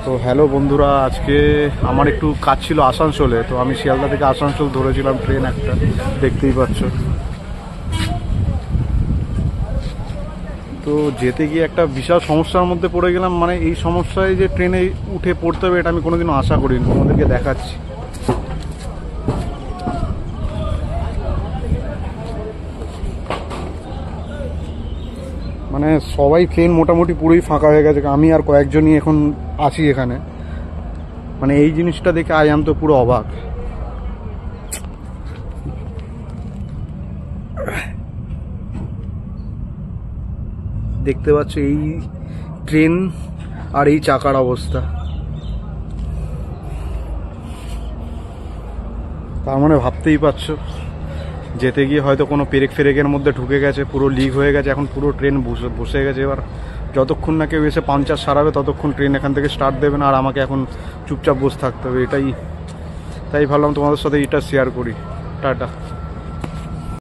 তো হ্যালো বন্ধুরা, আজকে আমার একটু কাজ ছিল আসানসোলে। তো আমি শিয়ালদা থেকে আসানসোল ধরেছিলাম ট্রেন একটা, দেখতেই পাচ্ছ। তো যেতে গিয়ে একটা বিশাল সমস্যার মধ্যে পড়ে গেলাম। মানে এই সমস্যায় যে ট্রেনে উঠে পড়তে হবে এটা আমি কোনোদিনও আশা করিনি। তোমাদেরকে দেখাচ্ছি। মানে সবাই ট্রেন মোটামুটি পুরোই ফাঁকা হয়ে গেছে, আমি আর কয়েকজনই এখন আছি এখানে। মানে এই জিনিসটা দেখে আজ আমি তো পুরো অবাক। দেখতে পাচ্ছ এই ট্রেন আর এই চাকার অবস্থা। তার মানে ভাবতেই পারছো যেতে গিয়ে হয়তো কোনো পেরেক ফেরেকের মধ্যে ঢুকে গেছে, পুরো লিক হয়ে গেছে। এখন পুরো ট্রেন বসে গেছে। এবার যতক্ষণ না কেউ এসে পাংচার সারাবে ততক্ষণ ট্রেন এখান থেকে স্টার্ট দেবে না, আর আমাকে এখন চুপচাপ বসে থাকতে হবে। তাই ভাবলাম তোমাদের সাথে এটা শেয়ার করি। টাটা।